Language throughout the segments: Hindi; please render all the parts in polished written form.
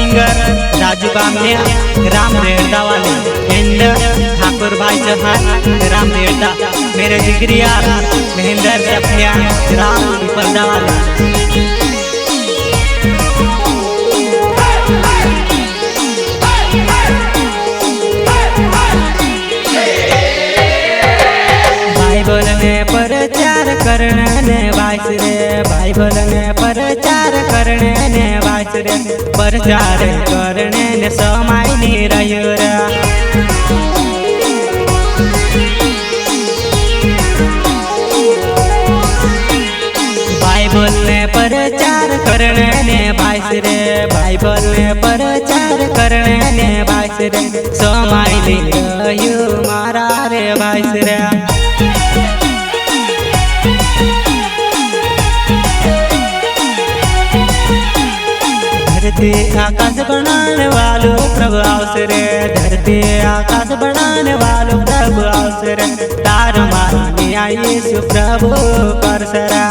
सिंगर राजू बामनिया राम रेड़दा वाले एंड ठाकुर भाई चौहान राम रेड़दा मेरे जिगरी यार महेंद्र सफिया राम पिपलदा वाले। बाइबल ने प्रचार करने ने वाइस रे बाइबल ने प्रचार करने ने वाइस रे प्रचार करने ने समय नहीं रह्यो रे। बाइबल ने प्रचार करने ने वाइस रे बाइबल ने प्रचार करने ने वाइस रे समय नहीं रह्यो मारा रे वाइस रे। धरती आकाश बनाने वालों प्रभु अवसरे धरती आकाश बनाने वालों प्रभु अवसरे तार मारने आई यीशु प्रभु परसरा।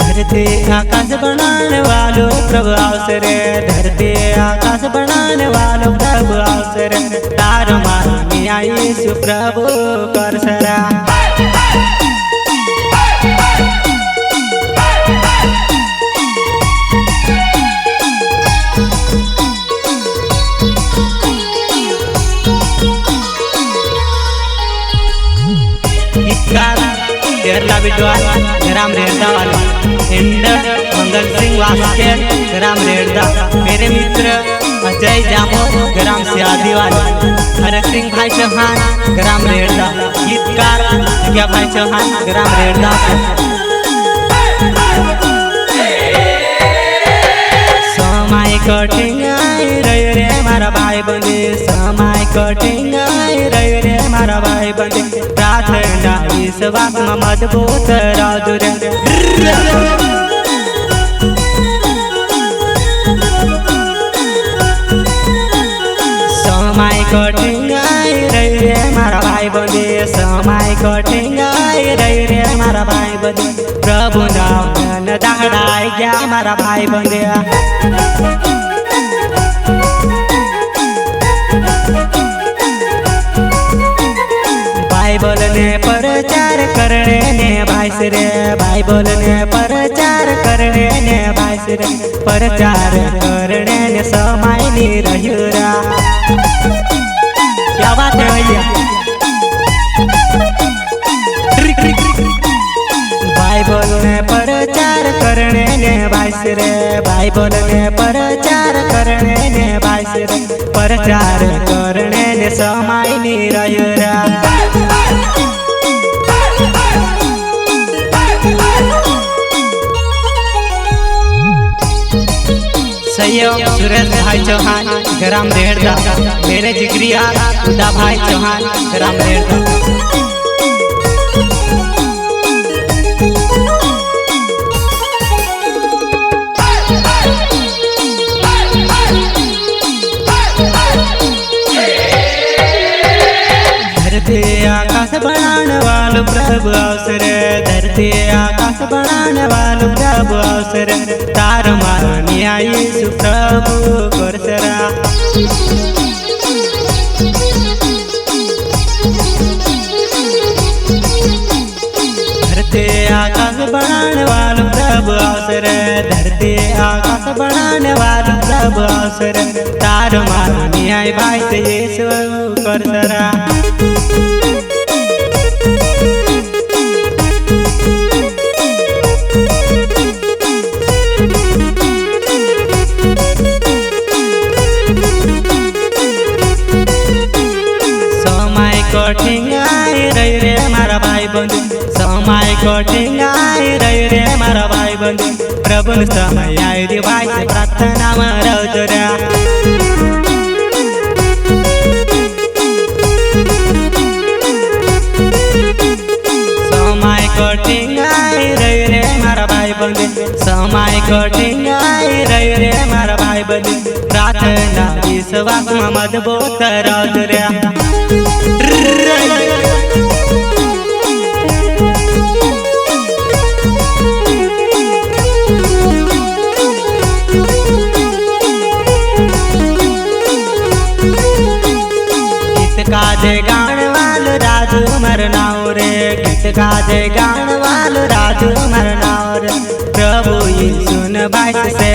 धरती आकाश बनाने वालों प्रभु अवसरे धरती आकाश बनाने वालों प्रभु अवसरे तार मारने आई यीशु प्रभु परसरा। केरला विद्वान राम रेड़दा वाले एंड मंगल सिंह वास्के राम रेड़दा मेरे मित्र अजय जामो ग्राम सियादी वाले हरक सिंह भाई चौहान ग्राम रेड़दा गीतकार क्या भाई चौहान ग्राम रेड़दा। समय कठिन रही रे मारा भाई बंदे समय कठिन रही रे मारा भाई बंदे प्रार्थना विश्वास में मजबूत राजू रे। समय कठिन रही रे मारा भाई बंदे समय कठिन रही रे मारा भाई बंदे प्रभु नाम दहड़ाई गया मारा भाई बंदे। बाइबल ने प्रचार करने ने वाइस रे बाइबल ने प्रचार करने ने वाइस रे प्रचार करने ने समय नहीं रह्यो रा। क्या बात है भैया। बाइबल ने प्रचार करने ने वाइस रे बाइबल ने प्रचार करने ने वाइस रे प्रचार करने ने समय नहीं रह्यो रा। सहयोग सुरेश भाई चौहान ग्राम रेड़दा मेरे जिगरी यार उदा भाई चौहान ग्राम रेड़दा। धरती आकाश बनाने वालों प्रभु अवसरे धरती आकाश बनाने वालों प्रभु अवसरे तार मारने आई यीशु प्रभु परसरा। धरती आकाश बनाने वालों प्रभु अवसरे धरती आकाश बनाने वालों प्रभु अवसरे तार मारने आई भाई से यीशु परसरा। कठिन रही रे मारा भाई बंधु समय कठिन रही रे मारा भाई बंधु प्रभु समय आई रे भाई से प्रार्थना में रहो रे। समय कठिन रही रे मारा भाई बंदे समय कठिन आई रही रे मारा भाई बंदे प्रार्थना विश्वास मत बोतर रे काजे गान वाल राजू मरनाओ रे गीत काजे गान वाल राजू मरनाओ रे प्रभु यीशु न भाई से